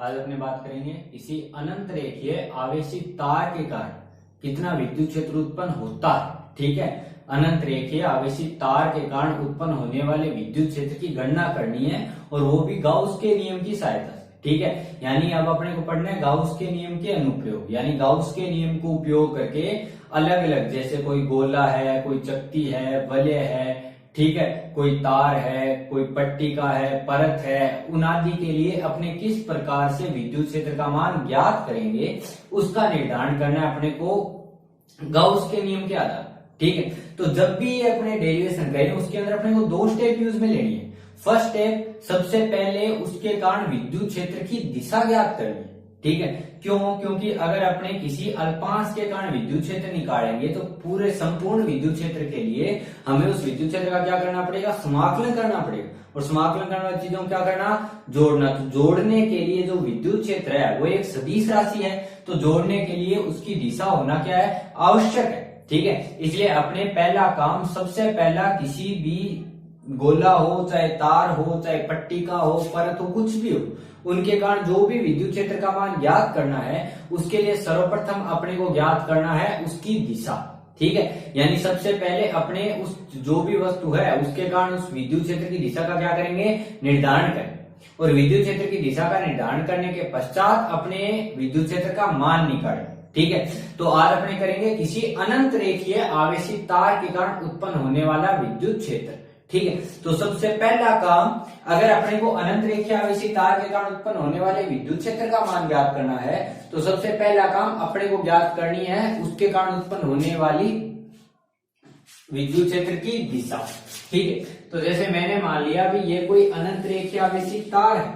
आज अपने बात करेंगे किसी अनंत रेखीय आवेशित तार के कारण कितना विद्युत क्षेत्र उत्पन्न होता है। ठीक है, अनंत रेखीय आवेशित तार के कारण उत्पन्न होने वाले विद्युत क्षेत्र की गणना करनी है और वो भी गाउस के नियम की सहायता से। ठीक है, यानी अब अपने को पढ़ना है गाउस के नियम के अनुप्रयोग, यानी गाउस के नियम को उपयोग करके अलग अलग, जैसे कोई गोला है, कोई चक्ति है, वलय है, ठीक है, कोई तार है, कोई पट्टिका है, परत है, उन आदि के लिए अपने किस प्रकार से विद्युत क्षेत्र का मान ज्ञात करेंगे उसका निर्धारण करना है अपने को गाउस के नियम के आधार। ठीक है, तो जब भी अपने डेरिवेशन करें उसके अंदर अपने को दो स्टेप यूज में लेनी है। फर्स्ट स्टेप, सबसे पहले उसके कारण विद्युत क्षेत्र की दिशा ज्ञात करनी है। ठीक है, क्यों? क्योंकि अगर अपने किसी अल्पांश के कारण विद्युत क्षेत्र निकालेंगे तो पूरे संपूर्ण विद्युत क्षेत्र के लिए हमें उस विद्युत क्षेत्र का क्या करना पड़ेगा, समाकलन करना पड़ेगा। और समाकलन करने वाली चीजों को क्या करना, जोड़ना। तो जोड़ने के लिए जो विद्युत क्षेत्र है वो एक सदिश राशि है, तो जोड़ने के लिए उसकी दिशा होना क्या है, आवश्यक है। ठीक है, इसलिए अपने पहला काम, सबसे पहला किसी भी गोला हो, चाहे तार हो, चाहे पट्टिका हो, परत हो, कुछ भी हो, उनके कारण जो भी विद्युत क्षेत्र का मान ज्ञात करना है उसके लिए सर्वप्रथम अपने को ज्ञात करना है उसकी दिशा। ठीक है, यानी सबसे पहले अपने उस जो भी वस्तु है उसके कारण उस विद्युत क्षेत्र की दिशा का क्या करेंगे, निर्धारण करें। और विद्युत क्षेत्र की दिशा का निर्धारण करने के पश्चात अपने विद्युत क्षेत्र का मान निकालें। ठीक है, तो आज अपने करेंगे किसी अनंत रेखीय आवेशित तार के कारण उत्पन्न होने वाला विद्युत क्षेत्र। ठीक है, तो सबसे पहला काम, अगर अपने को अनंत रेखीय आवेशित तार के कारण उत्पन्न होने वाले विद्युत क्षेत्र का मान ज्ञात करना है तो सबसे पहला काम अपने को ज्ञात करनी है उसके कारण उत्पन्न होने वाली विद्युत क्षेत्र की दिशा। ठीक है, तो जैसे मैंने मान लिया भी ये कोई अनंत रेखीय आवेशित तार है।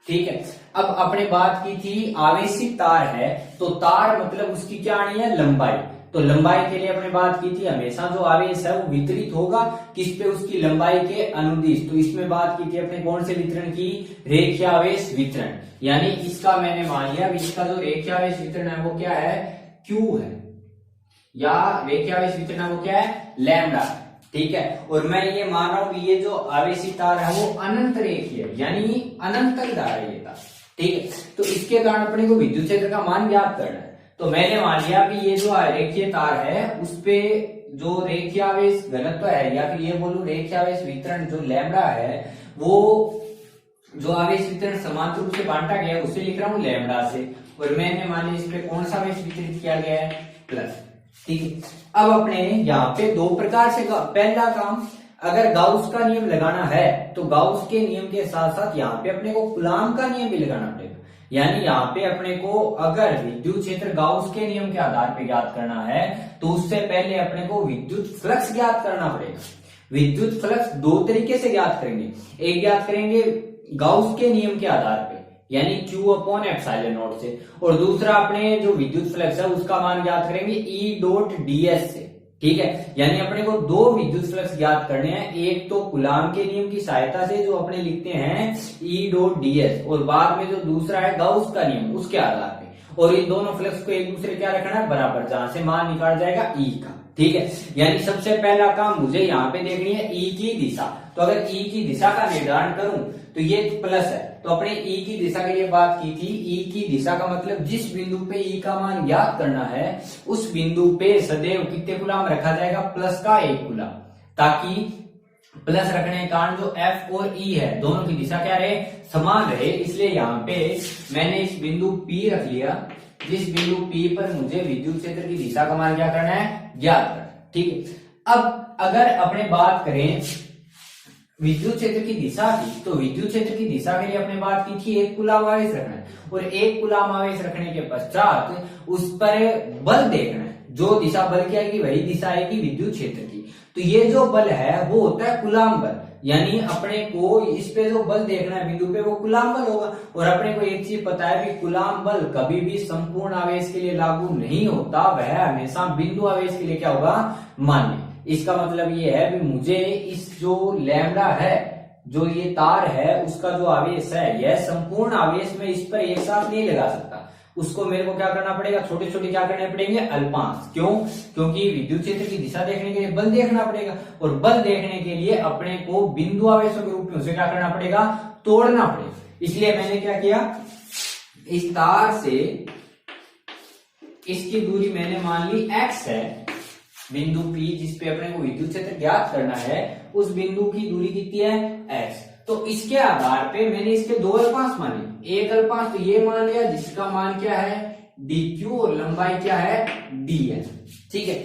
ठीक है, अब अपने बात की थी आवेशित तार है, तो तार मतलब उसकी क्या आनी है, लंबाई। तो लंबाई के लिए अपने बात की थी हमेशा जो आवेश है वो वितरित होगा किस पे, उसकी लंबाई के अनुदिश। तो इसमें बात की थी अपने कौन से वितरण की, रेखीय आवेश वितरण। यानी इसका मैंने मान लिया इसका जो रेखीय आवेश वितरण है वो क्या है, Q है, या रेखीय आवेश वितरण है वो क्या है, लैम्डा। ठीक है, और मैं ये मान रहा हूं ये जो आवेशित तार है वो अनंत रेखीय है, यानी अनंत तक जा रही है। ठीक है, तो इसके कारण अपने को विद्युत क्षेत्र का मान ज्ञात करना है। तो मैंने मान लिया कि ये जो रेखीय तार है उसपे जो रेखीय आवेश घनत्व है, या फिर ये बोलूं रेखीय आवेश वितरण जो लैम्डा है, वो जो आवेश वितरण समांतर रूप से बांटा गया है उसे लिख रहा हूं लैम्डा से। और मैंने मान लिया इस पे कौन सा आवेश वितरित किया गया है, प्लस। ठीक है, अब अपने यहाँ पे दो प्रकार से, पहला काम, अगर गाउस का नियम लगाना है तो गाउस के नियम के साथ साथ यहाँ पे अपने को कूलाम का नियम भी लगाना पड़ेगा। यानी यहाँ पे अपने को अगर विद्युत क्षेत्र गाउस के नियम के आधार पे ज्ञात करना है तो उससे पहले अपने को विद्युत फ्लक्स ज्ञात करना पड़ेगा। विद्युत फ्लक्स दो तरीके से ज्ञात करेंगे, एक ज्ञात करेंगे गाउस के नियम के आधार पे यानी Q/ε0 से, और दूसरा अपने जो विद्युत फ्लक्स है उसका मान ज्ञात करेंगे E.ds से। ठीक है, यानी अपने को दो विद्युत फ्लक्स ज्ञात करने हैं, एक तो कूलाम के नियम की सहायता से जो अपने लिखते हैं E.ds, और बाद में जो दूसरा है गाउस का नियम उसके आधार पे। और इन दोनों फ्लक्स को एक दूसरे क्या रखना है, बराबर, जहां से मान निकाल जाएगा E का। ठीक है, यानी सबसे पहला काम मुझे यहाँ पे देखनी है E की दिशा। तो अगर E की दिशा का निर्धारण करूं तो ये प्लस है, तो अपने E की दिशा के लिए बात की थी। E की दिशा का मतलब जिस बिंदु पे E का मान ज्ञात करना है उस बिंदु पे सदैव कितने कूलाम रखा जाएगा, प्लस का 1 कूलाम, ताकि प्लस रखने के कारण जो F और E है दोनों की दिशा क्या रहे, समान रहे। इसलिए यहाँ पे मैंने इस बिंदु P रख लिया, जिस बिंदु P पर मुझे विद्युत क्षेत्र की दिशा का मान क्या करना है, ज्ञात करना। ठीक है, अब अगर अपने बात करें विद्युत क्षेत्र की दिशा की, तो विद्युत क्षेत्र की दिशा के लिए अपने बात की थी 1 कूलाम आवेश रखना है, और 1 कूलाम आवेश रखने के पश्चात उस पर बल देखना है। जो दिशा बल की आएगी वही दिशा आएगी विद्युत क्षेत्र की। तो ये जो बल है वो होता है कूलाम बल, यानी अपने को इस पे जो बल देखना है बिंदु पे वो कूलाम बल होगा। और अपने को एक चीज पता है कि कूलाम बल कभी भी संपूर्ण आवेश के लिए लागू नहीं होता, वह हमेशा बिंदु आवेश के लिए क्या होगा, मान्य। इसका मतलब ये है कि मुझे इस जो लैम्डा है, जो ये तार है, उसका जो आवेश है यह संपूर्ण आवेश में इस पर एक साथ नहीं लगा सकता। उसको मेरे को क्या करना पड़ेगा, छोटे छोटे क्या करने पड़ेंगे, अल्पांश। क्यों? क्योंकि विद्युत क्षेत्र की दिशा देखने के लिए बल देखना पड़ेगा, और बल देखने के लिए अपने को बिंदु आवेशों के रूप में उसे क्या करना पड़ेगा, तोड़ना पड़ेगा। इसलिए मैंने क्या किया, इस तार से इसकी दूरी मैंने मान ली x है, बिंदु P जिस पे अपने को विद्युत क्षेत्र ज्ञात करना है उस बिंदु की दूरी कितनी है x। तो इसके आधार पे मैंने इसके दो अल्पांश माने, एक अल्पांश तो ये मान लिया जिसका मान क्या है dq और लंबाई क्या है d है, ठीक है।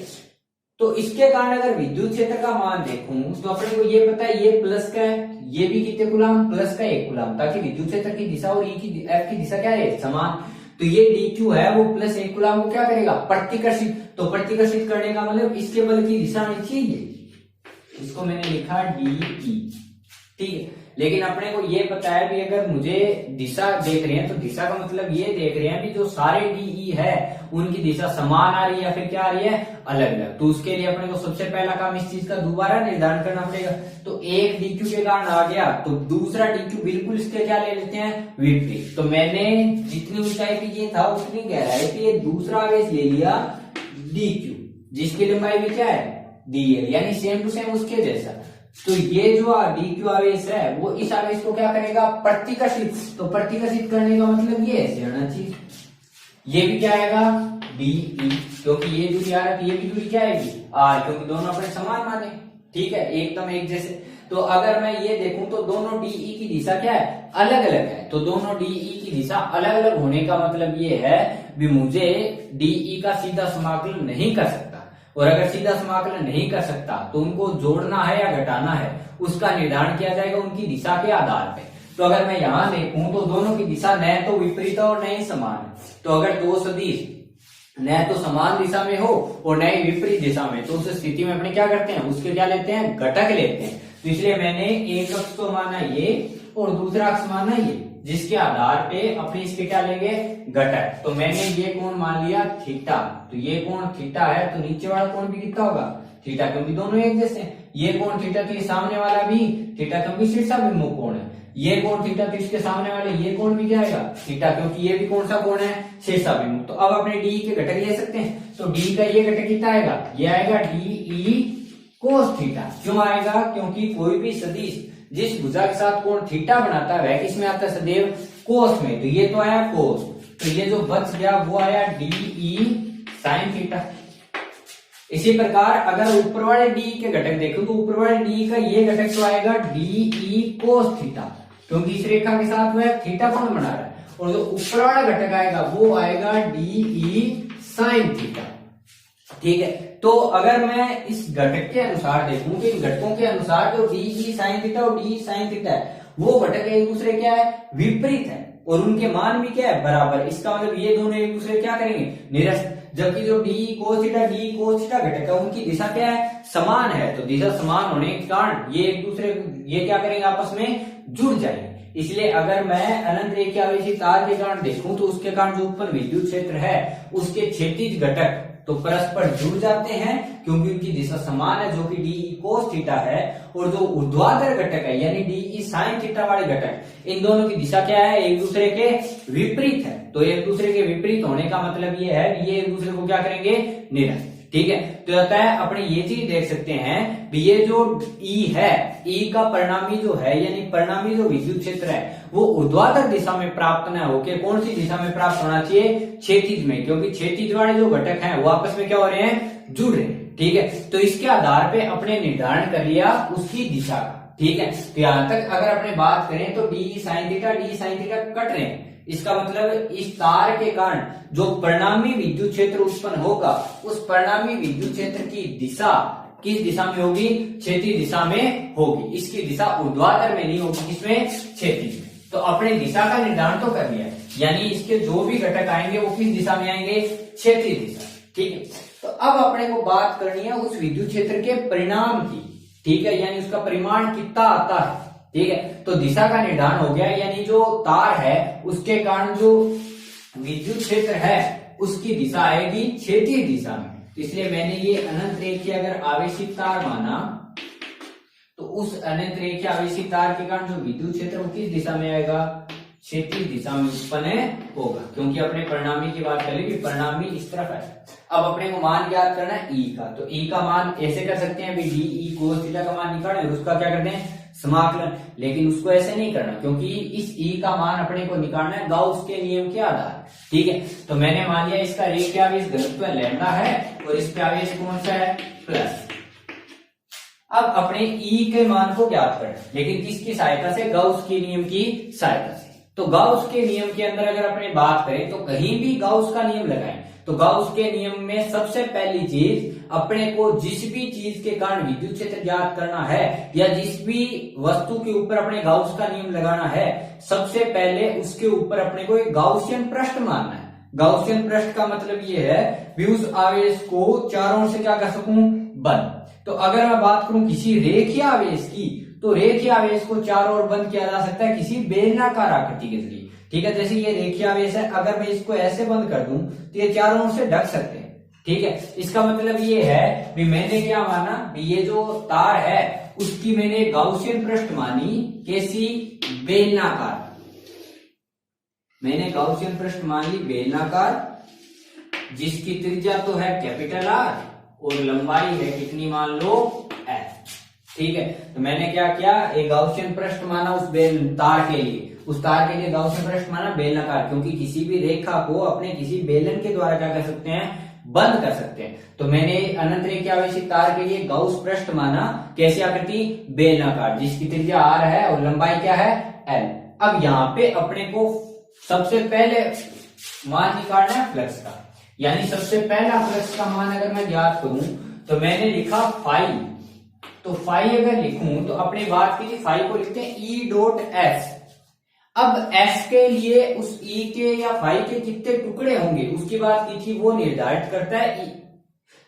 तो इसके कारण अगर विद्युत क्षेत्र का मान देखूं तो अपने को ये पता है ये प्लस का है, ये भी कितने कूलम प्लस का 1 कूलम, ताकि विद्युत क्षेत्र की दिशा और F की दिशा क्या है समान। तो ये dq है वो प्लस 1 कूलम को क्या करेगा प्रतिकर्षित, तो प्रतिकर्षित करने का मतलब इसके बल की दिशा में चाहिए, इसको मैंने लिखा de, ठीक है। लेकिन अपने को ये पता है भी अगर मुझे दिशा देख रहे हैं तो दिशा का मतलब ये देख रहे हैं भी जो सारे de है उनकी दिशा समान आ रही है या फिर क्या आ रही है अलग अलग। तो उसके लिए अपने को सबसे पहला काम इस चीज का दोबारा निर्धारण करना पड़ेगा। तो एक dq के कारण आ गया तो दूसरा dq बिल्कुल इसके क्या ले लेते हैं विपरीत। तो मैंने जितनी ऊंचाई पे ये था उतनी गहराई पे ये दूसरा आवेश ले लिया dq जिसकी लंबाई भी क्या है dl, यानी सेम टू सेम उसके जैसा। तो ये जो dq आवेश है वो इस आवेश को क्या करेगा प्रतिकर्षित, तो प्रतिकर्षित करने का मतलब ये ऐसे होना चाहिए, ये भी क्या आएगा de, क्योंकि ये दूरी आ रहा है तो ये भी दूरी क्या आएगी r, क्योंकि दोनों अपने समान माने, ठीक है एकदम एक जैसे। तो अगर मैं ये देखूं तो दोनों de की दिशा क्या है अलग अलग है, तो दोनों de की दिशा अलग अलग होने का मतलब ये है भी मुझे de का सीधा समाकलन नहीं कर सकता, और अगर सीधा समाकलन नहीं कर सकता तो उनको जोड़ना है या घटाना है उसका निर्धारण किया जाएगा उनकी दिशा के आधार पे। तो अगर मैं यहां देखूं तो दोनों की दिशा न तो विपरीत और न ही समान है। तो अगर दो सदिश न तो समान दिशा में हो और न ही विपरीत दिशा में, तो उस स्थिति में अपने क्या करते हैं उसके क्या लेते हैं घटक लेते हैं। तो इसलिए मैंने एक अक्ष को माना ये और दूसरा अक्ष माना ये, जिसके आधार पे अपने इसके क्या लेंगे घटक। तो मैंने ये कोण मान लिया थीटा, तो ये कोण थीटा है तो नीचे वाला कोण भी कितना होगा थीटा, क्योंकि दोनों एक जैसे हैं। ये कोण थीटा तो ये सामने वाला भी थीटा क्योंकि शीर्षाभिमुख कोण है, ये कोण थीटा तो इसके सामने वाले ये कोण भी क्या आएगा थीटा, क्योंकि ये भी कौन सा कोण है शीर्षाभिमुख। तो अब अपने डी के घटक ले सकते हैं, तो डी का ये घटक कितना आएगा ये आएगा डी कोस थीटा। क्यों आएगा क्योंकि कोई भी सदिश जिस भुजा के साथ कोण थीटा बनाता है वह किस में आता है सदैव कोस में, तो ये तो आया कोस, तो ये जो बच गया वो आया डी साइन थीटा। इसी प्रकार अगर ऊपर वाले डी के घटक देखो तो ऊपर वाले डी का ये घटक तो आएगा डी कोस थीटा, क्योंकि इस रेखा के साथ वह थीटा कोण बना रहा है, और जो ऊपर वाला घटक आएगा वो आएगा डी साइन थीटा, ठीक है। तो अगर मैं इस घटक के अनुसार देखूं कि इन घटकों के अनुसार जो डी साइन थीटा और डी साइन थीटा है वो घटक एक दूसरे क्या है विपरीत है और उनके मान भी क्या है बराबर। इसका मतलब ये दोनों एक दूसरे क्या करेंगे निरस्त, जबकि जो डी कोस थीटा घटक है उनकी दिशा क्या है समान है। तो दिशा समान होने के कारण ये एक दूसरे ये क्या करेंगे आपस में जुड़ जाएंगे। इसलिए अगर मैं अनंत रेखीय आवेशी तार के कारण देखूं तो उसके कारण जो उत्पन्न विद्युत क्षेत्र है उसके क्षैतिज घटक तो परस्पर जुड़ जाते हैं क्योंकि उनकी दिशा समान है, जो कि डी कोस थीटा है, और जो ऊर्ध्वाधर घटक है यानी डी साइन थीटा वाले घटक इन दोनों की दिशा क्या है एक दूसरे के विपरीत है। तो एक दूसरे के विपरीत होने का मतलब ये है ये एक दूसरे को क्या करेंगे निरस्त, ठीक है। तो होता है अपने ये चीज देख सकते हैं भी ये जो ई है ई का परिणामी जो है यानी परिणामी जो विद्युत क्षेत्र है वो ऊर्ध्वाधर दिशा में प्राप्त न होके कौन सी दिशा में प्राप्त होना चाहिए क्षैतिज में, क्योंकि क्षैतिज वाले जो घटक हैं वो आपस में क्या हो रहे हैं जुड़ रहे हैं, ठीक है। तो इसके आधार पे अपने निर्धारण कर लिया उसकी दिशा का, ठीक है। तो यहां तक अगर अपने बात करें तो डी साइन थीटा कट रहे हैं, इसका मतलब इस तार के कारण जो परिणामी विद्युत क्षेत्र उत्पन्न होगा उस परिणामी विद्युत क्षेत्र की दिशा किस दिशा में होगी क्षैतिज दिशा में होगी, इसकी दिशा ऊर्ध्वाधर में नहीं होगी किसमें क्षैतिज में। तो अपने दिशा का निर्धारण तो कर लिया है, यानी इसके जो भी घटक आएंगे वो किस दिशा में आएंगे क्षैतिज दिशा, ठीक है। तो अब अपने को बात करनी है उस विद्युत क्षेत्र के परिणाम की, ठीक है, यानी उसका परिमाण कितना आता है, ठीक है। तो दिशा का निर्धारण हो गया, यानी जो तार है उसके कारण जो विद्युत क्षेत्र है उसकी दिशा आएगी क्षैतिज दिशा में। इसलिए मैंने ये अनंत रेखीय अगर आवेशित तार माना तो उस अनंत रेखीय आवेशित तार के कारण जो विद्युत क्षेत्र वो किस दिशा में आएगा क्षैतिज दिशा में उत्पन्न होगा, क्योंकि अपने परिणामी की बात करें कि परिणामी इस तरफ है। अब अपने को मान ज्ञात करना है ई का, तो ई का मान ऐसे कर सकते हैं डी कोस थीटा का मान निकालें, उसका क्या करते हैं समाकलन, लेकिन उसको ऐसे नहीं करना क्योंकि इस ई का मान अपने को निकालना है गाउस के नियम के आधार। ठीक है, तो मैंने मान लिया इसका रेखीय आवेश घनत्व लैम्डा है और इस पे आवेश कौन सा है, प्लस। अब अपने ई के मान को ज्ञात करना, लेकिन किसकी सहायता से, गाउस के नियम की सहायता से। तो गाउस के नियम के अंदर अगर अपने बात करें तो कहीं भी गाउस का नियम लगाएं तो गाउस के नियम में सबसे पहली चीज अपने को जिस भी चीज के कारण विद्युत क्षेत्र ज्ञात करना है या जिस भी वस्तु के ऊपर अपने गाउस का नियम लगाना है, सबसे पहले उसके ऊपर अपने को एक गाउसियन पृष्ठ मानना है। गाउसियन पृष्ठ का मतलब ये है कि उस आवेश को चारों ओर से क्या कर सकूं, बंद। तो अगर मैं बात करूं किसी रेखीय आवेश की, तो रेखीय आवेश को चारों ओर बंद किया जा सकता है किसी बेलनाकार आकृति के जरिए। ठीक है, जैसे ये रेखीय आवेश है, अगर मैं इसको ऐसे बंद कर दूं तो ये चारों ओर से ढक सकते हैं। ठीक है, इसका मतलब ये है कि मैंने क्या माना, ये जो तार है उसकी मैंने गाउसियन पृष्ठ मानी, कैसी, बेलनाकार। मैंने गाउसियन पृष्ठ मान ली बेलनाकार, जिसकी त्रिज्या तो है कैपिटल आर और लंबाई है कितनी, मान लो एफ। ठीक है, तो मैंने क्या किया, एक गाउसियन पृष्ठ माना उस तार के लिए, उस तार के लिए गाउसियन पृष्ठ माना बेलनाकार, क्योंकि किसी भी रेखा को अपने किसी बेलन के द्वारा क्या कर सकते हैं, बंद कर सकते हैं। तो मैंने अनंत रेखीय आवेशित तार के लिए गाउस पृष्ठ माना, कैसी आकृति, बेलनाकार, जिसकी त्रिज्या आर है और लंबाई क्या है, एल। अब यहाँ पे अपने को सबसे पहले मान निकालना है फ्लक्स का, यानी सबसे पहला फ्लक्स का मान अगर मैं ज्ञात करूं तो मैंने लिखा फाई। तो फाई अगर लिखूं तो अपनी बात कीजिए, फाई को लिखते हैं ई डॉट एस। अब एस के लिए उस ई के या फाई के कितने टुकड़े होंगे उसकी बात की थी, वो निर्धारित करता है ई।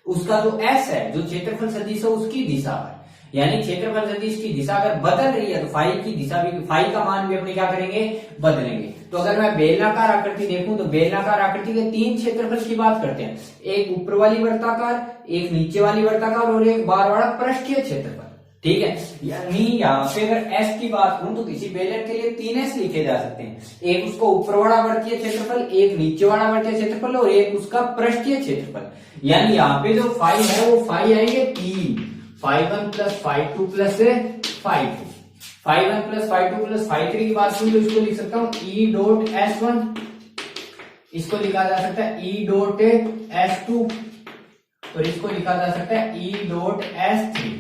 उसका जो एस है, जो क्षेत्रफल सदिश है, उसकी दिशा है। यानी क्षेत्रफल सदिश की दिशा अगर बदल रही है तो फाई की दिशा भी, फाई का मान भी अपने क्या करेंगे, बदलेंगे। तो अगर मैं बेलनाकार आकृति देखूं तो बेलनाकार आकृति के तीन क्षेत्रफल की बात करते हैं, एक ऊपर वाली वर्ताकार, एक नीचे वाली वर्ताकार और एक बार वाला पृष्ठीय क्षेत्रफल। ठीक है, यानी यहाँ पे अगर एस की बात करूं तो किसी बेलन के लिए 3S लिखे जा सकते हैं, एक उसको ऊपर वाला वर्तीय क्षेत्रफल, एक नीचे वाला वर्तीय क्षेत्रफल और एक उसका पृष्ठीय क्षेत्रफल। यानी यहाँ पे जो फाई है वो फाई आएंगे 3, φ1 प्लस φ2 प्लस φ2, φ1 प्लस φ2 प्लस φ3 की बात करूं तो इसको लिख सकता हूं ई डॉट S1, इसको लिखा जा सकता है ई डॉट S2 और इसको लिखा जा सकता है ई डॉट S3।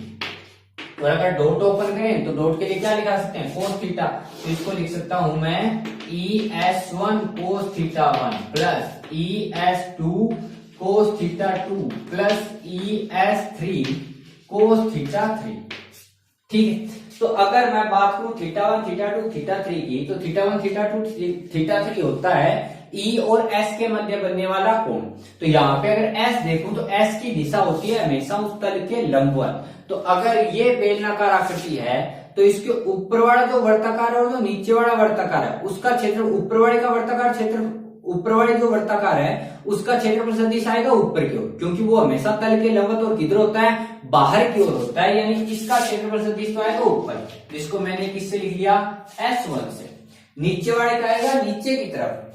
और अगर डॉट ओपन करें तो डॉट के लिए क्या लिखा सकते हैं, कोस थीटा। तो इसको लिख सकता हूं मैं ई S1 कोस थीटा 1 प्लस ई S2 कोस थीटा 2 प्लस ई S3 कोस थीटा 3। ठीक है, तो अगर मैं बात करूं थीटा 1 थीटा 2 थीटा 3 की, तो थीटा 1 थीटा 2 थीटा 3 होता है ई और एस के मध्य बनने वाला कोण। तो यहाँ पे अगर एस देखूं तो एस की दिशा होती है हमेशा उस तल के लंबवत। तो अगर ये बेलनाकार आकृति है तो इसके ऊपर वाला जो वर्ताकार है और जो नीचे वाला वर्ताकार है उसका क्षेत्र, ऊपर वाले का वर्ताकार क्षेत्र, ऊपर वाले जो वर्ताकार है उसका क्षेत्रफल सदिश आएगा ऊपर की ओर, क्योंकि वो हमेशा तल के लंबवत और किधर होता है, बाहर की ओर होता है। यानी इसका क्षेत्रफल सदिश तो आएगा ऊपर, जिसको मैंने किससे लिख लिया, S1 से। नीचे वाले का आएगा नीचे की तरफ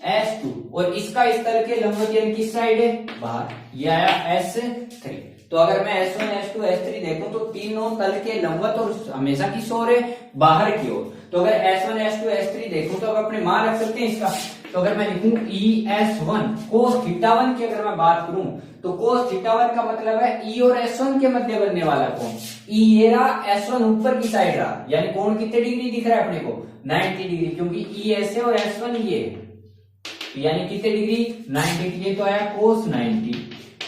S2 और इसका इस तल के लंबवत यानी किस साइड है, बाहर, ये आया S3। तो अगर मैं S1 S2 S3 देखूं तो तीनों तल के लंबवत और हमेशा किस ओर है, बाहर की ओर। तो अगर S1 S2 S3 देखूं तो अब अपने मान रख सकते हैं इसका। तो अगर मैं लिखूं ES1 कोस थीटा 1 की अगर मैं बात करूं तो कोस थीटा 1 का मतलब है E और S1 के मध्य बनने वाला कोण। E ये रहा, S1 ऊपर की साइड रहा, यानी कोण कितने डिग्री दिख रहा है अपने को, 90 डिग्री, क्योंकि E ऐसे और S1 ये, यानी कितने डिग्री, 90 डिग्री। तो आया कोस 90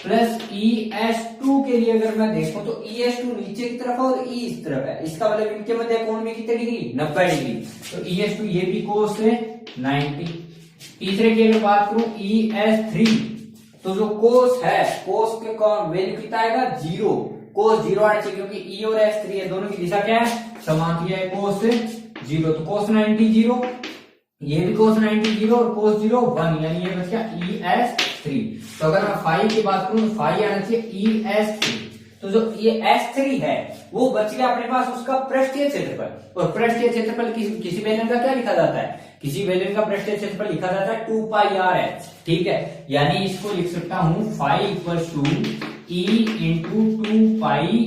प्लस ES2 के लिए अगर मैं देखूं तो ES2 नीचे की तरफ और E इस तरफ है, इसका मतलब इनके मध्य कोण में कितने डिग्री, 90 डिग्री। तो ES2 ये भी कोस है 90। तीसरे की अगर बात करूं ES3, तो जो कोस है, कोस के कौन वैल्यू कितना आएगा, 0, कोस 0 आना चाहिए, क्योंकि E और S3 है, दोनों की दिशा क्या है, समान है, कोस 0। तो कोस 90 0, ये भी कोस 90 0 और कोस 0 1, यानी ये बच गया ES3। तो अगर मैं फाई की बात करूं तो फाई आना चाहिए ES3। तो जो ये S3 है वो बच गया अपने पास उसका पृष्ठीय क्षेत्रफल, और पृष्ठीय क्षेत्रफल किसी बेलन का क्या लिखा जाता है, किसी बेलन का पृष्ठीय क्षेत्रफल लिखा जाता है 2 पाई r। ठीक है, यानी इसको लिख सकता हूं phi equal to E into 2 pi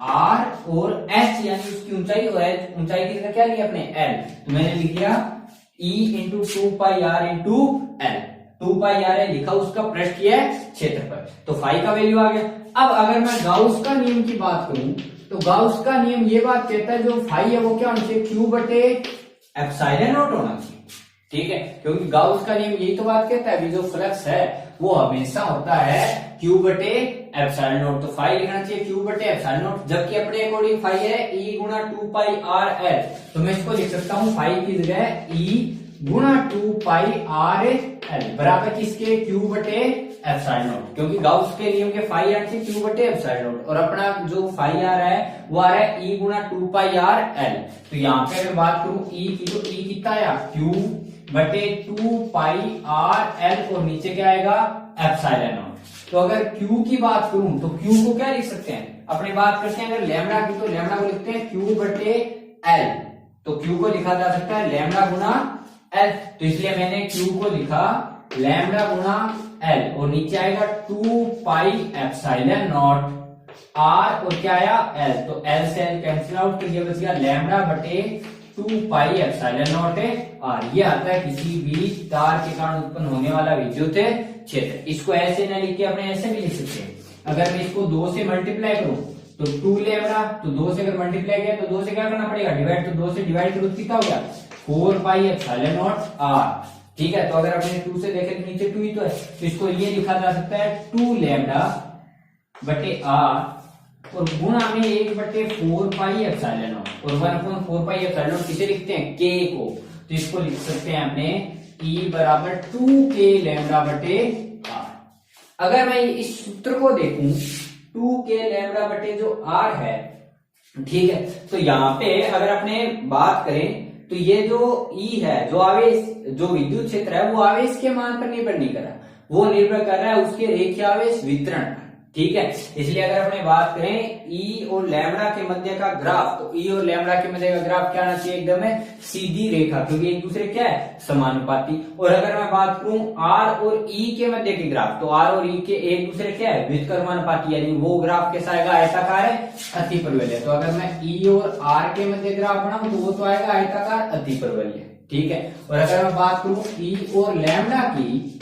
r और एच यानी उसकी ऊंचाई, और ऊंचाई की क्या लिया अपने एल, तो मैंने लिख लिया E into 2πr into L. 2πr है लिखा, उसका पृष्ठ किया है क्षेत्रफल, तो फाई का वैल्यू आ गया। अब अगर मैं गाउस का नियम की बात करूं तो गाउस का नियम ये बात कहता है जो फाई है वो क्या होना चाहिए, क्यू बटे एप्सिलॉन नॉट होना चाहिए। ठीक है, क्योंकि गाउस का नियम यही तो बात कहता है, जो फ्लक्स है वो हमेशा होता है क्यू बटे एप्सिलॉन नॉट, तो फाई लिखना चाहिए क्यू बटे एप्सिलॉन नॉट, जबकि अपने अकॉर्डिंग फाई है ई गुणा 2πr एल, तो मैं इसको लिख सकता हूं फाई की जगह ई गुणा 2πr एल बराबर किसके, क्यू बटे एप्सिलॉन नॉट, क्योंकि गाउस के नियम के फाई आर से क्यू बटे एप्सिलॉन नॉट, और अपना जो फाई आ रहा है वो आ रहा है ई गुणा 2πr एल। तो यहाँ पे अगर बात करूं ई की, तो ई कितना आया क्यू बटे 2πr एल, और नीचे क्या आएगा एप्सिलॉन नॉट। तो अगर Q की बात करूं तो Q को क्या लिख सकते हैं, अपने बात करते हैं अगर लैम्डा की, तो लैम्डा को लिखते हैं Q बटे L, तो Q को लिखा जा सकता है लैम्डा गुना L, तो इसलिए मैंने Q को लिखा लैम्डा गुना L, और नीचे आएगा 2π एप्सिलॉन नॉट R, और क्या आया L, तो L से L कैंसिल आउट, तो ये बच गया लैम्डा बटे 2π एप्सिलॉन नॉट R। ये आता है किसी भी तार के कारण उत्पन्न होने वाला विद्युत क्षेत्र। इसको ऐसे न लिख के अपने ऐसे भी लिख सकते हैं, अगर मैं इसको 2 से मल्टीप्लाई करूं तो 2 लैम्डा, तो 2 से अगर मल्टीप्लाई किया तो 2 से क्या करना पड़ेगा डिवाइड, तो 2 से डिवाइड करो कितना हो गया 4π एप्सिलॉन नॉट R। ठीक है, तो अगर अपने 2 से देखें तो नीचे 2 ही तो है, तो इसको ये लिखा जा सकता है 2 लैम्डा बटे R, और गुणा में 1 बटे 4π एप्सिलॉन नॉट, और 1/4π एप्सिलॉन नॉट किसे लिखते हैं k को, तो इसको लिख सकते हैं हमने E बराबर 2k लैम्डा बटे R। अगर मैं इस सूत्र को देखूं 2k लैम्डा बटे जो R है, ठीक है, तो यहाँ पे अगर अपने बात करें तो ये जो E है, जो आवेश, जो विद्युत क्षेत्र है वो आवेश के मान पर निर्भर नहीं कर रहा, वो निर्भर कर रहा है उसके रेखीय आवेश वितरण पर। ठीक है, इसलिए अगर अपने बात करें E और लैम्डा के मध्य का ग्राफ, तो E और लैम्डा के मध्य का ग्राफ क्या आना चाहिए, एकदम है सीधी रेखा, क्योंकि एक दूसरे क्या है समानुपाती। और अगर मैं बात करूं R और E के मध्य के ग्राफ, तो R और E के एक दूसरे क्या है व्युत्क्रमानुपाती, यानी वो ग्राफ कैसा आएगा, आयताकार है, अतिपरवलय है। तो अगर मैं E और R के मध्य ग्राफ बनाऊं तो वो तो आएगा आयताकार अतिपरवलय। ठीक है, और अगर मैं बात करूं E और लैम्डा की,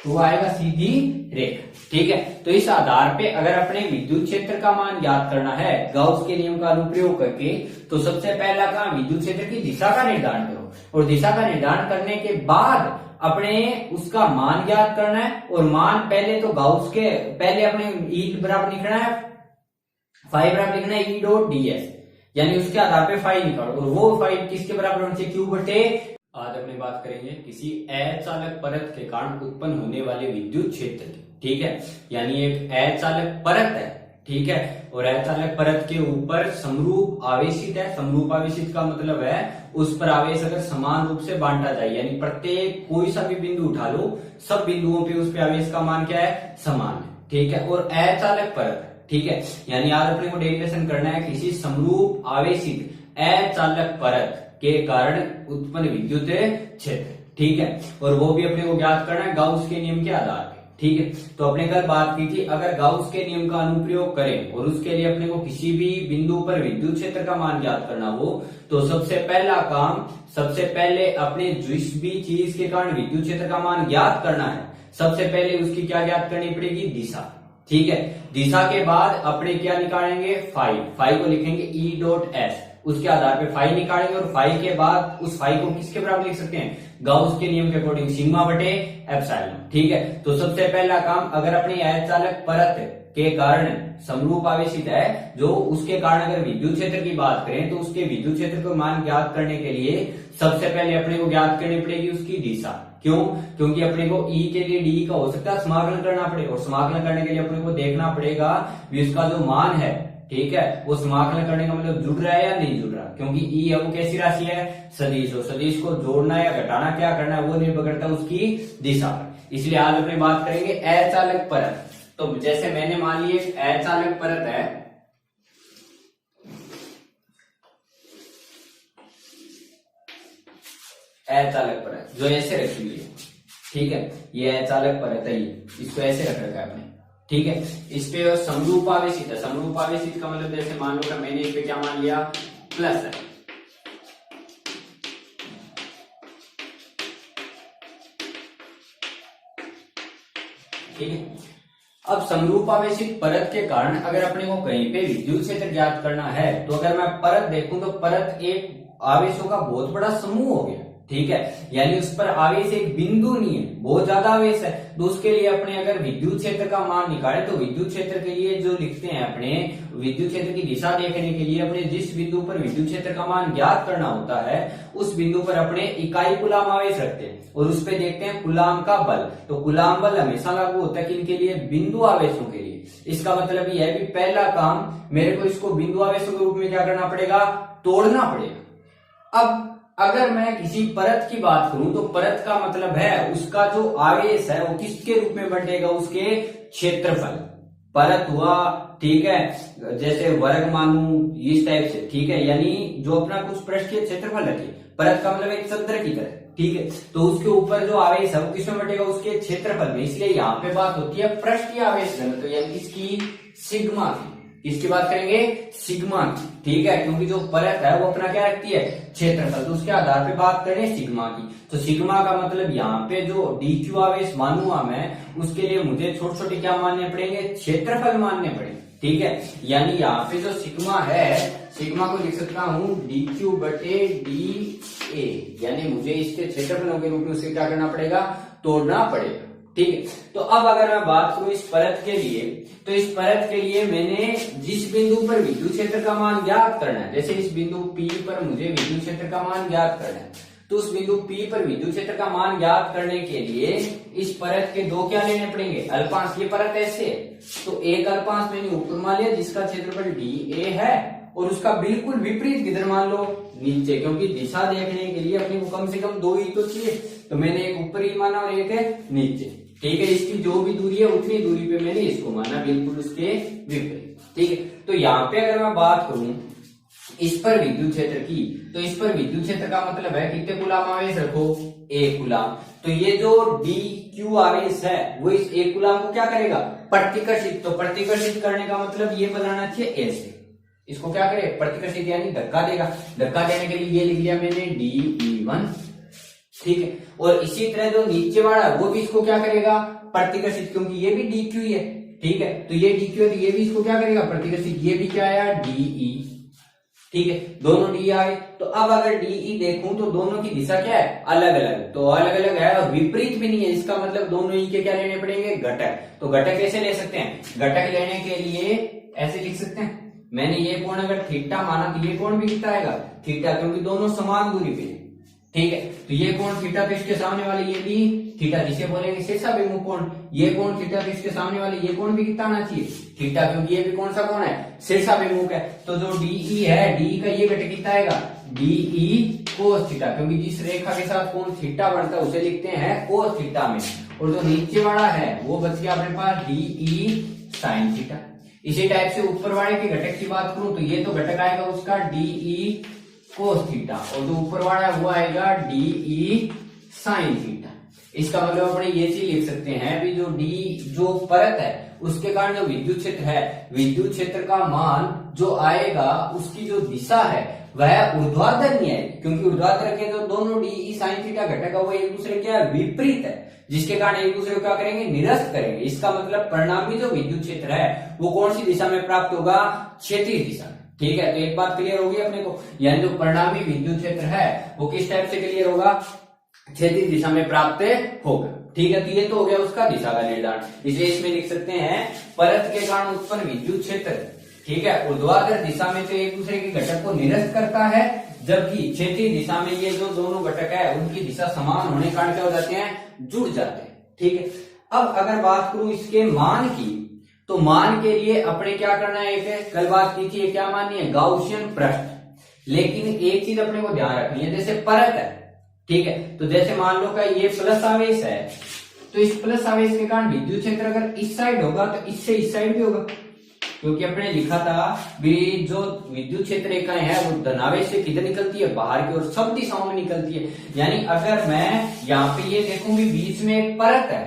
तो आएगा सीधी रेखा। ठीक है, तो इस आधार पे अगर अपने विद्युत क्षेत्र का मान ज्ञात करना है गाउस के नियम का अनुप्रयोग करके, तो सबसे पहला काम विद्युत क्षेत्र की दिशा का निर्धारण करो, और दिशा का निर्धारण करने के बाद अपने उसका मान ज्ञात करना है। और मान पहले तो गाउस के पहले अपने E बराबर लिखना है, फाई बराबर लिखना है E डॉट ds, यानी उसके आधार पे फाई निकालो, और वो फाई किसके बराबर होना चाहिए, क्यू बटे। आज अपने बात करेंगे किसी अचालक परत के कारण उत्पन्न होने वाले विद्युत क्षेत्र की। ठीक है, यानी एक अचालक परत है, ठीक है, और अचालक परत के ऊपर समरूप आवेशित है। समरूप आवेशित का मतलब है उस पर आवेश अगर समान रूप से बांटा जाए, यानी प्रत्येक कोई सा भी बिंदु उठा लो, सब बिंदुओं पे उस पे आवेश का मान क्या है, समान है। ठीक है, और अचालक परत, ठीक है, यानी आज अपने को डेरिवेशन करना है किसी समरूप आवेशित अचालक परत के कारण उत्पन्न विद्युत क्षेत्र। ठीक है, और वो भी अपने को ज्ञात करना है गाउस के नियम के आधार पर। ठीक है, तो अपने कल बात की थी अगर गाउस के नियम का अनुप्रयोग करें और उसके लिए अपने को किसी भी बिंदु पर विद्युत क्षेत्र का मान ज्ञात करना हो, तो सबसे पहला काम, सबसे पहले अपने जिस भी चीज के कारण विद्युत क्षेत्र का मान ज्ञात करना है, सबसे पहले उसकी क्या ज्ञात करनी पड़ेगी, दिशा। ठीक है, दिशा के बाद अपने क्या निकालेंगे, फाई। फाई को लिखेंगे E डॉट S, उसके आधार पे फाई निकालेंगे, और फाई के बाद उस फाई को किसके बराबर लिख सकते हैं, गाउस के नियम के अकॉर्डिंग सिग्मा बटे एप्सिलॉन। ठीक है, तो सबसे पहला काम अगर अपनी अचालक परत के कारण समरूप आवेशित है, जो उसके कारण अगर विद्युत क्षेत्र की बात करें तो उसके विद्युत क्षेत्र को मान ज्ञात करने के लिए सबसे पहले अपने को ज्ञात करनी पड़ेगी उसकी दिशा। क्यों, क्योंकि अपने को E के लिए D का हो सकता है समाकलन करना पड़ेगा, और समाकलन करने के लिए अपने को देखना पड़ेगा भी उसका जो मान है, ठीक है, वो समाकलन करने का मतलब जुड़ रहा है या नहीं जुड़ रहा, क्योंकि E है वो कैसी राशि है, सदिश, और सदिश को जोड़ना या घटाना क्या करना है वो निर्भर करता है उसकी दिशा पर। इसलिए आज अपने बात करेंगे अचालक परत। तो जैसे मैंने मान ली एक अचालक परत है, अचालक परत जो ऐसे रखी हुई है, ठीक है, ये अचालक परत है, इसको ऐसे रख रखा है आपने, ठीक है। इस पे समरूपावेशित है, समरूपावेशित का मतलब जैसे मान लो मैंने इस पे क्या मान लिया, प्लस है, ठीक है। अब समरूपावेशित परत के कारण अगर अपने को कहीं पे विद्युत क्षेत्र ज्ञात करना है, तो अगर मैं परत देखूं तो परत एक आवेशों का बहुत बड़ा समूह हो गया, ठीक है। यानी उस पर आवेश एक बिंदु नहीं है, बहुत ज्यादा आवेश है। तो उसके लिए अपने अगर विद्युत क्षेत्र का मान निकाले तो विद्युत क्षेत्र के लिए जो लिखते हैं अपने, विद्युत क्षेत्र की दिशा देखने के लिए अपने जिस बिंदु पर विद्युत क्षेत्र का मान ज्ञात करना होता है, उस बिंदु पर अपने इकाई कूलाम आवेश रखते हैं और उस पे देखते हैं कूलाम का बल। तो कूलाम बल हमेशा लागू होता है किनके लिए, बिंदु आवेशों के लिए। इसका मतलब यह है कि पहला काम मेरे को इसको बिंदु आवेशों के रूप में क्या करना पड़ेगा, तोड़ना पड़ेगा। अब अगर मैं किसी परत की बात करूं तो परत का मतलब है उसका जो आवेश है वो किसके रूप में बंटेगा, उसके क्षेत्रफल। परत हुआ, ठीक है, जैसे वर्ग मानू इस टाइप से, ठीक है। यानी जो अपना कुछ पृष्ठीय क्षेत्रफल रखे, परत का मतलब एक चंद्र की तरह, ठीक है। तो उसके ऊपर जो आवेश है वो किसमें बंटेगा, उसके क्षेत्रफल में। इसलिए यहाँ पे बात होती है पृष्ठीय आवेश घनत्व, यानी इसकी सिग्मा की। इसकी बात करेंगे सिग्मा की, ठीक है, क्योंकि जो परत है वो अपना क्या रखती है, क्षेत्रफल। तो उसके आधार पे बात करें सिग्मा की, तो सिग्मा का मतलब यहाँ पे जो dq आवेश मानूंगा मैं, उसके लिए मुझे छोटे छोटे क्या मानने पड़ेंगे, क्षेत्रफल मानने पड़ेंगे, ठीक है। यानी यहाँ पे जो सिग्मा है, सिग्मा को लिख सकता हूँ dq बटे dA, यानी मुझे इसके क्षेत्रफलों के रूप में उसे क्या करना पड़ेगा, तोड़ना पड़ेगा, ठीक है। तो अब अगर मैं बात करूं इस परत के लिए, तो इस परत के लिए मैंने जिस बिंदु पर विद्युत क्षेत्र का मान ज्ञात करना है, जैसे इस बिंदु P पर मुझे विद्युत क्षेत्र का मान ज्ञात करना है, तो उस बिंदु P पर विद्युत क्षेत्र का मान ज्ञात करने के लिए इस परत के दो क्या लेने पड़ेंगे, अल्पांश। ये परत ऐसे है तो एक अल्पांश मैंने ऊपर मान लिया जिसका क्षेत्रफल dA है, और उसका बिल्कुल विपरीत किधर मान लो, नीचे, क्योंकि दिशा देखने के लिए अपने को कम से कम दो ही तो चाहिए। तो मैंने एक ऊपर ही माना और एक है नीचे, ठीक है। इसकी जो भी दूरी है उतनी दूरी पे मैंने इसको माना, बिल्कुल उसके विपरीत, ठीक है। तो यहाँ पे अगर मैं बात करूं इस पर विद्युत क्षेत्र की, तो इस पर विद्युत क्षेत्र का मतलब है कितने कूलाम आवेश रखो, एक कूलाम। तो ये जो dq आवेश है वो इस एक कूलाम को क्या करेगा, प्रतिकर्षित। तो प्रतिकर्षित करने का मतलब ये बनाना चाहिए ऐसे, इसको क्या करे, प्रतिकर्षित यानी धक्का देगा। धक्का देने के लिए ये लिख लिया मैंने dE1, ठीक है। और इसी तरह जो नीचे वाला वो भी इसको क्या करेगा, प्रतिकर्षित, क्योंकि ये भी dq ही है, ठीक है। तो ये dq है तो ये भी इसको क्या करेगा, प्रतिकर्षित। ये भी क्या आया, dE, ठीक है, दोनों डी आए। तो अब अगर डीई देखूं तो दोनों की दिशा क्या है, अलग अलग, तो अलग अलग है और विपरीत भी नहीं है। इसका मतलब दोनों ही के क्या लेने पड़ेंगे, घटक। तो घटक कैसे ले सकते हैं, घटक लेने के लिए ऐसे लिख सकते हैं, मैंने ये कोण अगर थीटा माना तो ये कोण भी कितना आएगा, थीटा, क्योंकि दोनों समान दूरी पे, ठीक है। तो ये कोण थीटा, तो इसके सामने वाले ये भी थीटा, जिसे बोलेंगे शीर्षाभिमुख कोण। ये कोण थीटा, तो इसके सामने वाले ये कोण भी कितना आना चाहिए, थीटा, क्योंकि ये भी कौन सा कोण है, शीर्षाभिमुख है। तो जो डीई है, डीई का ये घटक कितना आएगा, डीई कोस थीटा, क्योंकि जिस रेखा के साथ कोण थीटा बनता है उसे लिखते हैं कोस थीटा में। और जो नीचे वाला है वो बच गया अपने पास डीई साइन थीटा। इसी टाइप से ऊपर वाले के घटक की बात करूं तो ये तो घटक आएगा उसका डीई कोस थीटा, और जो ऊपर वाला है वो आएगा डीई साइन थीटा। इसका मतलब अपने ये चीज लिख सकते हैं भी जो परत है उसके कारण जो विद्युत क्षेत्र है, विद्युत क्षेत्र का मान जो आएगा उसकी जो दिशा है वह ऊर्ध्वाधर नहीं है, क्योंकि ऊर्ध्वाधर के जो दोनों डीई साइन थीटा घटक है वो एक दूसरे के विपरीत है, जिसके कारण एक दूसरे को क्या करेंगे, निरस्त करेंगे। इसका मतलब परिणामी जो विद्युत क्षेत्र है वो कौन सी दिशा में प्राप्त होगा, क्षैतिज दिशा, ठीक है। तो एक बात क्लियर होगी अपने को, यानी जो परिणामी विद्युत क्षेत्र है वो किस टाइप से क्लियर होगा, क्षैतिज दिशा में प्राप्त होगा, ठीक है। तो ये तो हो गया उसका दिशा का निर्धारण। इसलिए इसमें लिख सकते हैं परत के कारण उत्पन्न विद्युत क्षेत्र, ठीक है, ऊर्ध्वाधर दिशा में तो एक दूसरे के घटक को निरस्त करता है, जबकि क्षैतिज दिशा में ये जो दोनों घटक है उनकी दिशा समान होने के कारण क्या हो जाते हैं, जुड़ जाते हैं, ठीक है। अब अगर बात करूं इसके मान की, तो मान के लिए अपने क्या करना है, एक कल बात की थी, क्या माननी है, गाउसियन पृष्ठ। लेकिन एक चीज अपने को ध्यान रखनी है, जैसे परत है, ठीक है, तो जैसे मान लो का ये प्लस आवेश है, तो इस प्लस आवेश के कारण विद्युत क्षेत्र अगर इस साइड होगा तो इससे इस साइड भी होगा, क्योंकि अपने लिखा था भी जो विद्युत क्षेत्र रेखाएं हैं वो धनावेश से किधर निकलती है, बाहर की ओर, सब दिशाओं में निकलती है। यानी अगर मैं यहाँ पे ये देखूं भी बीच में एक परत है,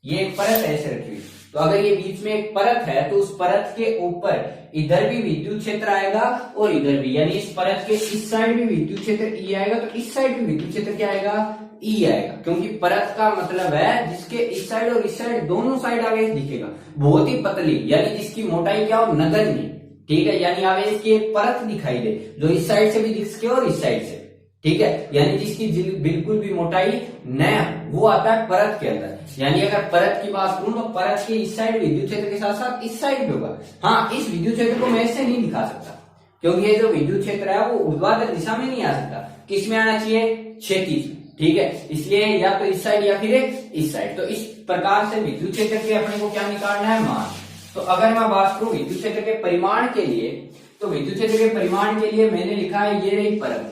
ये एक परत ऐसे रखी हुई, तो अगर ये बीच में एक परत है तो उस परत के ऊपर इधर भी विद्युत क्षेत्र आएगा और इधर भी, यानी इस परत के इस साइड भी विद्युत क्षेत्र ई आएगा तो इस साइड भी विद्युत क्षेत्र क्या आएगा, ई आएगा, क्योंकि परत का मतलब है जिसके इस साइड और इस साइड दोनों साइड आवेश दिखेगा, बहुत ही पतली, यानी जिसकी मोटाई क्या हो, नगण्य, ठीक है, यानी आवेश की एक परत दिखाई दे जो इस साइड से भी दिख सके और इस साइड से, ठीक है, यानी जिसकी बिल्कुल भी मोटाई न, वो आता है परत के अंदर। यानी अगर परत की बात करूं तो परत के इस साइड विद्युत क्षेत्र के साथ साथ इस साइड भी होगा। हाँ, इस विद्युत क्षेत्र को मैं ऐसे नहीं दिखा सकता क्योंकि ये जो विद्युत क्षेत्र है वो ऊर्ध्वाधर दिशा में नहीं आ सकता, किस में आना चाहिए, क्षैतिज, ठीक है, इसलिए या तो इस साइड या फिर इस साइड। तो इस प्रकार से विद्युत क्षेत्र के अपने को क्या निकालना है, मान। तो अगर मैं बात करूं विद्युत क्षेत्र के परिमाण के लिए, तो विद्युत क्षेत्र के परिमाण के लिए मैंने लिखा है ये रही परत।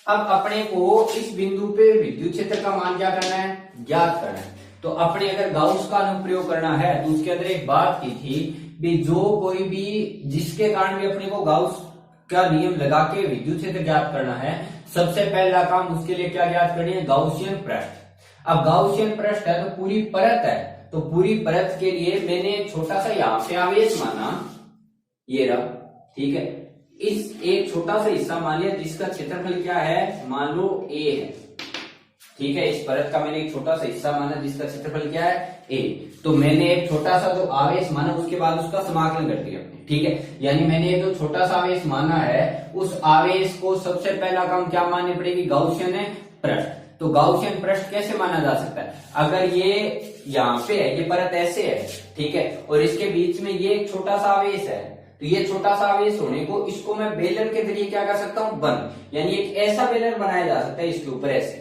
अब अपने को इस बिंदु पे विद्युत क्षेत्र का मान क्या करना है, ज्ञात करना है। तो अपने अगर गाउस का अनुप्रयोग करना है तो उसके अंदर एक बात की थी भी जो कोई भी जिसके कारण भी अपने को गाउस का नियम लगा के विद्युत क्षेत्र ज्ञात करना है, सबसे पहला काम उसके लिए क्या ज्ञात करनी है, गाउसियन पृष्ठ। अब गाउसियन पृष्ठ है तो पूरी परत है, तो पूरी परत के लिए मैंने छोटा सा यहाँ पे आवेश माना, ये रहा, ठीक है, इस एक छोटा सा हिस्सा मान लिया जिसका क्षेत्रफल क्या है, मान लो ए है, ठीक है, इस परत का मैंने एक छोटा सा हिस्सा माना जिसका क्षेत्रफल क्या है, ए। तो मैंने एक छोटा सा जो आवेश माना उसके बाद उसका समाकलन कर दिया, ठीक है, यानी मैंने जो छोटा सा आवेश माना है उस आवेश को सबसे पहला काम क्या माननी पड़ेगी, गाउसियन पृष्ठ। तो गाउसियन पृष्ठ कैसे माना जा सकता है, अगर ये यहाँ पे है, ये परत ऐसे है, ठीक है, और इसके बीच में ये एक छोटा सा आवेश है, तो ये छोटा सा आवेश होने को इसको मैं बेलर के जरिए क्या कर सकता हूं, बंद, यानी एक ऐसा बेलर बनाया जा सकता है इसके ऊपर ऐसे,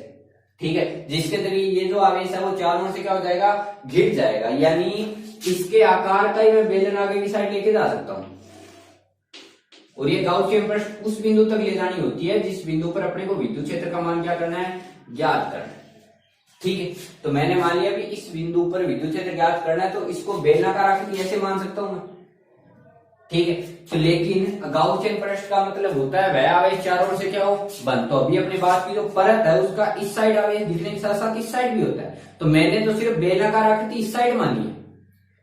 ठीक है, जिसके जरिए ये जो आवेश है वो चारों ओर से क्या हो जाएगा, घिर जाएगा, यानी इसके आकार का ही मैं बेलन आगे की साइड लेके जा सकता हूं। और ये गाउसियन पृष्ठ उस बिंदु तक ले जानी होती है जिस बिंदु पर अपने को विद्युत क्षेत्र का मान क्या करना है, ज्ञात करना है, ठीक है। तो मैंने मान लिया कि इस बिंदु पर विद्युत क्षेत्र ज्ञात करना है, तो इसको बेलनाकार आकृति ऐसे मान सकता हूं मैं, ठीक है। तो लेकिन गाउसियन पृष्ठ का मतलब होता है वह आवेश चारों ओर से क्या हो, बंद। तो अभी अपनी बात की जो परत है उसका इस साइड आवेश दिखने के साथ साथ इस साइड भी होता है, तो मैंने तो सिर्फ बेलनाकार आकृति इस साइड मानी है,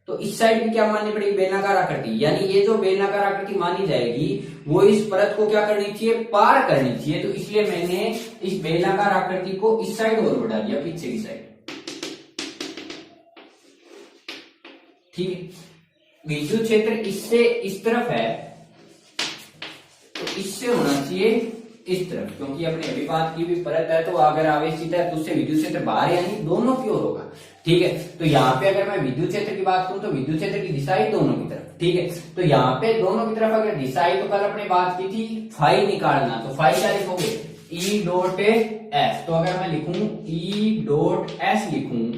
तो इस साइड भी क्या माननी पड़ेगी, बेलनाकार आकृति, यानी ये जो बेलनाकार आकृति मानी जाएगी वो इस परत को क्या करनी चाहिए, पार करनी चाहिए। तो इसलिए मैंने इस बेलनाकार आकृति को इस साइड और बढ़ा दिया, पीछे की साइड, ठीक है। विद्युत क्षेत्र इससे इस तरफ है तो इससे होना चाहिए इस तरफ, क्योंकि अपने अभी बात की भी परत है, तो अगर आवेश सीधा है तो उससे विद्युत क्षेत्र बाहर यानी दोनों की ओर होगा, ठीक है। तो यहाँ पे अगर मैं विद्युत क्षेत्र की बात करूं तो विद्युत क्षेत्र की दिशा ही दोनों की तरफ, ठीक है। तो यहाँ पे दोनों की तरफ अगर दिशा ही, तो कल अपने बात की थी फाई निकालना, तो फाई क्या लिखोगे, ई डॉट एस। तो अगर मैं लिखूं ई डॉट एस लिखूं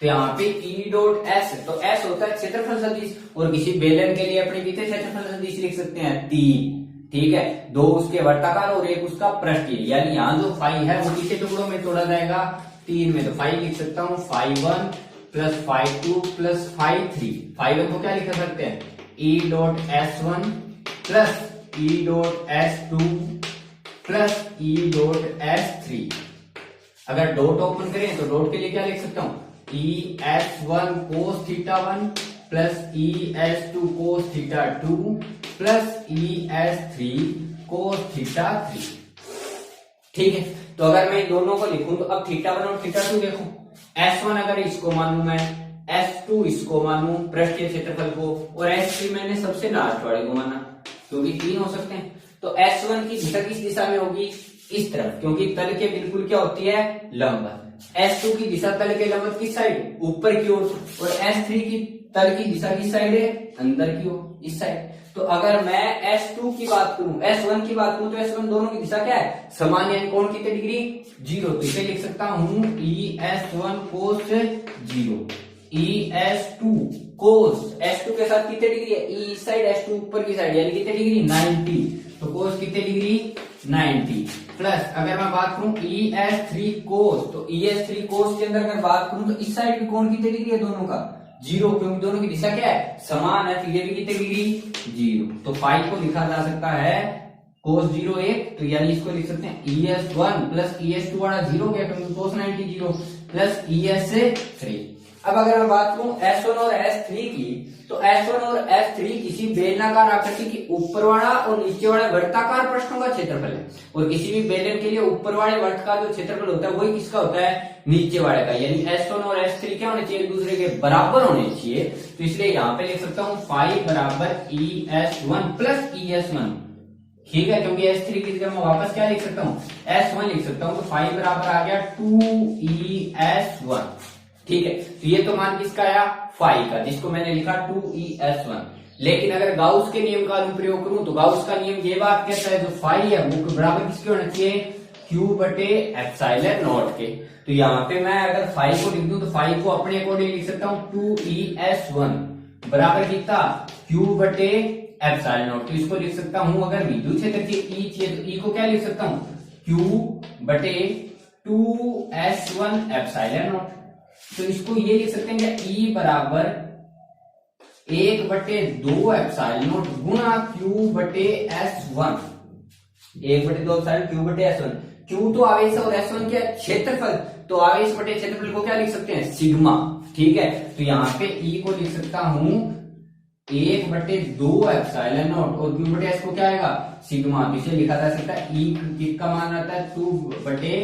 तो यहाँ पे ई डॉट एस, तो एस होता है क्षेत्रफल सदिश, और किसी बेलन के लिए अपने कितने क्षेत्रफल सदिश लिख सकते हैं, 3, ठीक है, 2 उसके वर्ताकार और 1 उसका पृष्ठीय, यानी यहाँ जो फाई है वो कितने टुकड़ों में तोड़ा जाएगा, 3 में। तो फाई लिख सकता हूँ φ1 प्लस φ2 प्लस φ3। φ1 को क्या लिख सकते हैं, E dot S1 plus E dot S2 plus E dot S3। अगर डॉट ओपन करें तो डॉट के लिए क्या लिख सकता हूँ, ई S1 cos θ1 प्लस ई S2 cos θ2 प्लस ई S3 cos θ3, ठीक है। तो अगर मैं इन दोनों को लिखूं तो अब θ1 और θ2 देखो, S1 अगर इसको मानूं मैं, S2 इसको मानूं पृष्ठीय क्षेत्रफल को, और S3 मैंने सबसे लास्ट वाले को माना, क्योंकि 3 हो सकते हैं। तो S1 की दिशा किस दिशा में होगी, इस तरफ, क्योंकि तल के बिल्कुल क्या होती है, लंबवत। S2 की दिशा तल के लंबवत किस साइड, ऊपर की ओर, और S3 की तल की दिशा किस साइड है, अंदर की ओर, इस साइड। तो अगर मैं S2 की बात करूं, S1 की बात करूं, तो S1 दोनों की दिशा क्या है, समान, यानी कोण कितने डिग्री, 0। तो इसे लिख सकता हूं ई S1 cos 0, ई S2 cos, S2 के साथ कितने डिग्री है, ई साइड, S2 ऊपर की साइड, यानी कितने डिग्री, 90। तो cos कितने डिग्री, 90, प्लस अगर मैं बात करूं ई S3 cos, तो ई S3 cos के अंदर अगर बात करूं तो इस साइड भी कोण कितने डिग्री है, दोनों का 0, क्योंकि दोनों की दिशा क्या है, समान है, तो ये भी कितने डिग्री, 0। तो फाई को लिखा जा सकता है cos 0 1, तो यानी इसको लिख सकते हैं ES1 प्लस ES2 वाला 0 गया क्योंकि cos 90 0 प्लस ES3। अब अगर मैं बात करूं S1 और S3 की, तो S1 और S3 किसी बेलनाकार आकृति की ऊपर वाला और नीचे वाले वर्ताकार पृष्ठों का क्षेत्रफल है, और किसी भी बेलन के लिए ऊपर वाले वर्त का जो क्षेत्रफल होता है वही किसका होता है, नीचे वाले का। यानी S1 और S3 क्या होने चाहिए, एक दूसरे के बराबर होने चाहिए। तो इसलिए यहाँ पे लिख सकता हूँ फाई बराबर ES1 प्लस ES1, ठीक है, क्योंकि S3 की जगह मैं वापस क्या लिख सकता हूँ, S1 लिख सकता हूँ। तो फाई बराबर आ गया 2ES1, ठीक है। तो ये तो मान किसका आया, फाई का, जिसको मैंने लिखा 2ES1। लेकिन अगर गाउस के नियम का अनुप्रयोग करूं तो गाउस का नियम ये बात कहता है जो फाई है वो बराबर किसके होना चाहिए, Q बटे एप्सिलॉन नॉट के। तो यहाँ पे मैं अगर फाई को लिख दूं तो फाई को अपने अकॉर्डिंग लिख सकता हूँ 2ES1 बराबर कितना, Q बटे एप्सिलॉन नॉट। तो इसको लिख सकता हूं, अगर विद्युत क्षेत्र की E चाहिए तो E को क्या लिख सकता हूं, Q बटे 2S1 एप्सिलॉन नॉट। तो इसको ये लिख सकते हैं कि E बराबर 1 बटे 2 एप्सिलॉन नॉट गुणा Q बटे S1, 1 बटे 2 एप्सिलॉन Q बटे S1। Q तो आवेश है और S1 क्या है, क्षेत्रफल। तो आवेश बटे क्षेत्रफल को क्या लिख सकते हैं, सिग्मा, ठीक है। तो यहाँ पे E को लिख सकता हूं 1 बटे 2 एप्सिलॉन नॉट और Q बटे S को क्या आएगा, सिग्मा। तो इसे लिखा जा सकता है E का मान आता है 2 बटे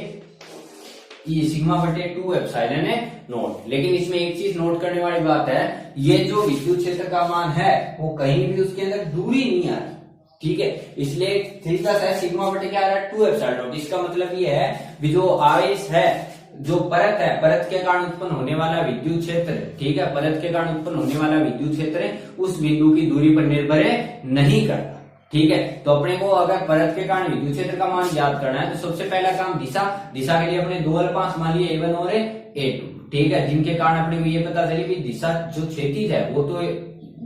ये सिग्मा बटे 2 एप्सिलॉन है नॉट। लेकिन इसमें एक चीज नोट करने वाली बात है, ये जो विद्युत क्षेत्र का मान है वो कहीं भी उसके अंदर दूरी नहीं आ रही, ठीक है। इसलिए थीटा है सिग्मा बटे क्या आ रहा है, 2 एप्सिलॉन नॉट। इसका मतलब ये है कि जो आवेश है, जो परत है, परत के कारण उत्पन्न होने वाला विद्युत क्षेत्र, ठीक है, परत के कारण उत्पन्न होने वाला विद्युत क्षेत्र उस बिंदु की दूरी पर निर्भर नहीं करता, ठीक है। तो अपने को अगर परत के कारण विद्युत क्षेत्र का मान याद करना है तो सबसे पहला काम दिशा, दिशा के लिए अपने दो अल्पांश मान लिए A1 और A2, ठीक है, जिनके कारण अपने को ये पता चली कि दिशा जो क्षैतिज है वो तो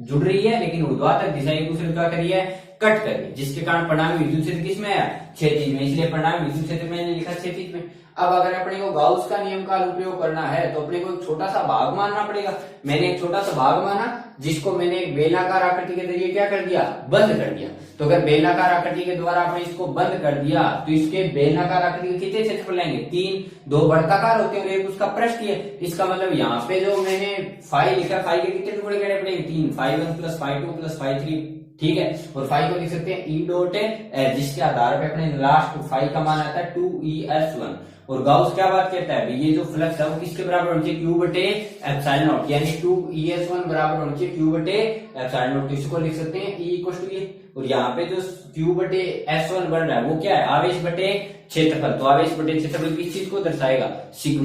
जुड़ रही है लेकिन ऊर्ध्वाधर दिशा एक दूसरे का करी है, कट करी, जिसके कारण परिणामी विद्युत क्षेत्र किसमें है, क्षैतिज में, इसलिए परिणामी विद्युत क्षेत्र मैंने लिखा क्षैतिज में। अब अगर अपने को गाउस का नियम का उपयोग करना है तो अपने को एक छोटा सा भाग मानना पड़ेगा। मैंने एक छोटा सा भाग माना जिसको मैंने एक बेलनाकार आकृति के जरिए क्या कर दिया, बंद कर दिया। तो अगर बेलनाकार आकृति के द्वारा आपने इसको बंद कर दिया तो इसके बेलनाकार आकृति के कितने क्षेत्रफल लेंगे, 3, 2 वर्ताकार होते हैं और एक उसका पृष्ठ है। इसका मतलब यहाँ पे जो मैंने फाई लिखा, फाई के कितने टुकड़े करने पड़ेंगे, 3, φ1 प्लस φ2 प्लस φ3, ठीक है। और फाई को लिख सकते हैं E डॉट है, जिसके आधार पे अपने लास्ट फाई का मान आता है 2ES1। और गाउस क्या बात कहता है, ये जो फ्लक्स है वो किसके बराबर होना चाहिए, Q बटे एप्सिलॉन नॉट, यानी 2ES1 बराबर होना चाहिए Q बटे एप्सिलॉन नॉट। तो इसको लिख सकते हैं E इक्वल टू ये, और यहाँ पे जो Q बटे S1 बन रहा है वो क्या है, आवेश बटे क्षेत्रफल। तो आवेश बटे क्षेत्रफल किस चीज को दर्शाएगा, सिग्मा।